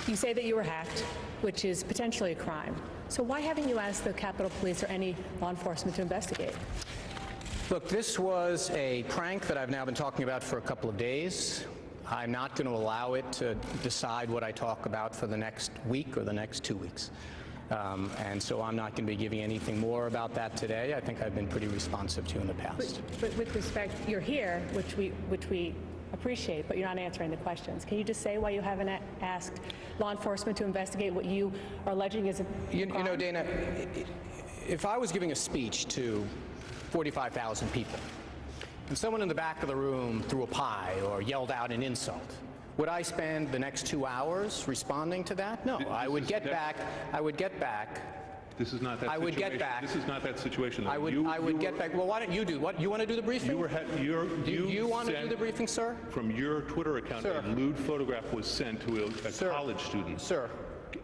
You say that you were hacked, which is potentially a crime. So why haven't you asked the Capitol Police or any law enforcement to investigate? Look, this was a prank that I've now been talking about for a couple of days. I'm not going to allow it to decide what I talk about for the next week or the next 2 weeks. And so I'm not going to be giving anything more about that today. I think I've been pretty responsive to you in the past. But with respect, you're here, which we appreciate, but you're not answering the questions. Can you just say why you haven't asked law enforcement to investigate what you are alleging is a crime? You know, Dana, if I was giving a speech to 45,000 people, and someone in the back of the room threw a pie or yelled out an insult, would I spend the next 2 hours responding to that? No, I would get back. This is not that situation. I would get back. This is not that situation. I would get back. Well, why don't you do what? You want to do the briefing? You want to do the briefing, sir? From your Twitter account, sir, a lewd photograph was sent to a college student. Sir.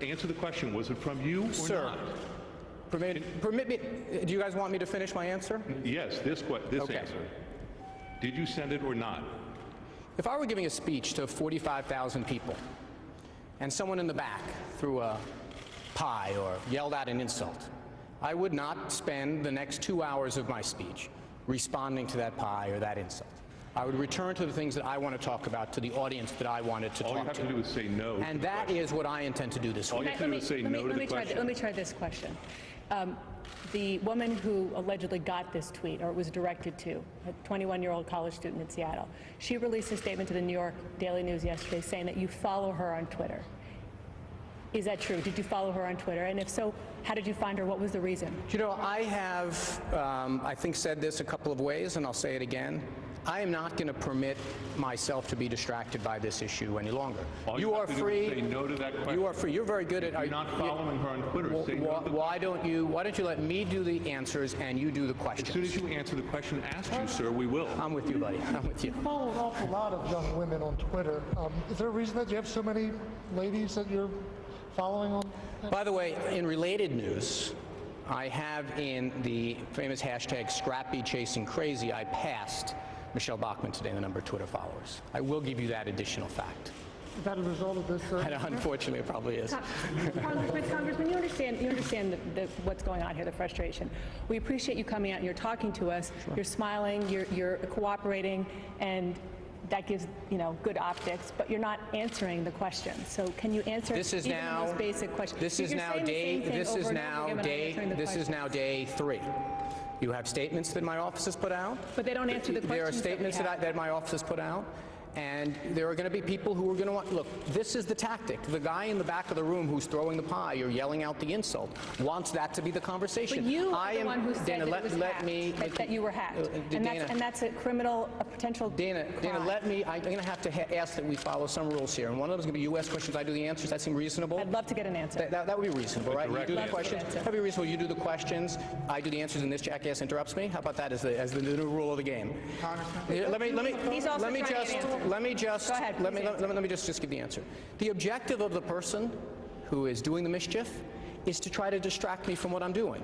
Answer the question. Was it from you or not? Permit me. Do you guys want me to finish my answer? Yes, this okay. answer. Did you send it or not? If I were giving a speech to 45,000 people and someone in the back threw a pie or yelled out an insult, I would not spend the next 2 hours of my speech responding to that pie or that insult. I would return to the things that I want to talk about, to the audience that I wanted to talk to. All you have to do is say no. And that is what I intend to do this week. All you have to do is say no to the question. Let me try this question. The woman who allegedly got this tweet, or it was directed to, a 21-year-old college student in Seattle, she released a statement to the New York Daily News yesterday saying that you follow her on Twitter. Is that true? Did you follow her on Twitter? And if so, how did you find her? What was the reason? You know, I have, I think, said this a couple of ways, and I'll say it again. I am not going to permit myself to be distracted by this issue any longer. You are free. Say no to that question. You are free. You're very good at. You're not following her on Twitter. Why don't you let me do the answers and you do the questions? As soon as you answer the question asked you, sir, we will. I'm with you, buddy. I'm with you. You follow an awful lot of young women on Twitter. Is there a reason that you have so many ladies that you're following on? By the way, in related news, I have in the famous hashtag #ScrappyChasingCrazy, I passed Michelle Bachmann today in the number of Twitter followers. I will give you that additional fact. Is that a result of this? Unfortunately, it probably is. Congressman, you understand what's going on here, the frustration. We appreciate you coming out and you're talking to us. Sure. You're smiling, you're cooperating, and that gives, good optics, but you're not answering the question. So can you answer the most basic question? This is now day 3. You have statements that my office has put out. But they don't answer the questions. There are statements that my office has put out. And there are going to be people who are going to want, look, this is the tactic. The guy in the back of the room who's throwing the pie or yelling out the insult wants that to be the conversation. But you are the one who said that you were hacked. And that's a criminal, a potential Dana, I'm going to have to ask that we follow some rules here. And one of them is going to be U.S. questions. I do the answers. That seem reasonable? I'd love to get an answer. That would be reasonable, right? You do the questions. That would be reasonable. You do the questions. I do the answers, and this jackass interrupts me. How about that as the new rule of the game? Let me just give the answer. The objective of the person who is doing the mischief is to try to distract me from what I'm doing.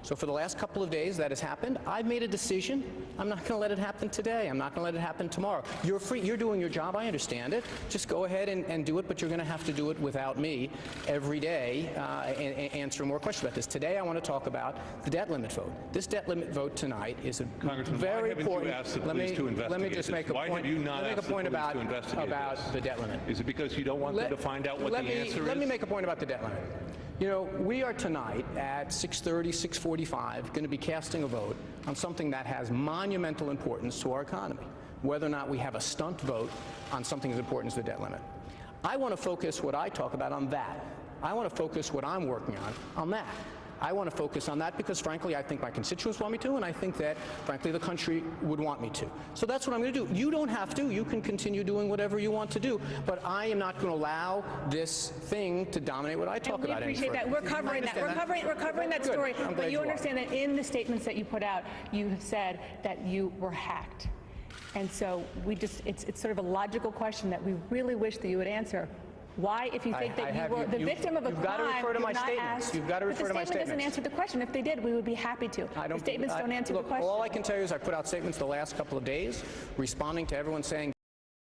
So for the last couple of days that has happened, I've made a decision. I'm not going to let it happen today. I'm not going to let it happen tomorrow. You're free. You're doing your job. I understand it. Just go ahead and do it, but you're going to have to do it without me every day and answering more questions about this. Today I want to talk about the debt limit vote. This debt limit vote tonight is a very important. Let me just make a point about the debt limit. Is it because you don't want them to find out what the answer is? Let me make a point about the debt limit. We are tonight at 6:30, 6:45 going to be casting a vote on something that has monumental importance to our economy, whether or not we have a stunt vote on something as important as the debt limit. I want to focus what I talk about on that. I want to focus what I'm working on that. I want to focus on that because, frankly, I think my constituents want me to, and I think that, frankly, the country would want me to. So that's what I'm going to do. You don't have to. You can continue doing whatever you want to do, but I am not going to allow this thing to dominate what I talk about. We appreciate that. We're covering that. We're covering that story. But you understand that in the statements that you put out, you have said that you were hacked. And so it's sort of a logical question that we really wish that you would answer. Why, if you think that you were the victim of a crime, you've got to refer to my statements. You've got to refer to my statements. But the statement doesn't answer the question. If they did, we would be happy to. The statements don't answer the question. All I can tell you is I put out statements the last couple of days responding to everyone saying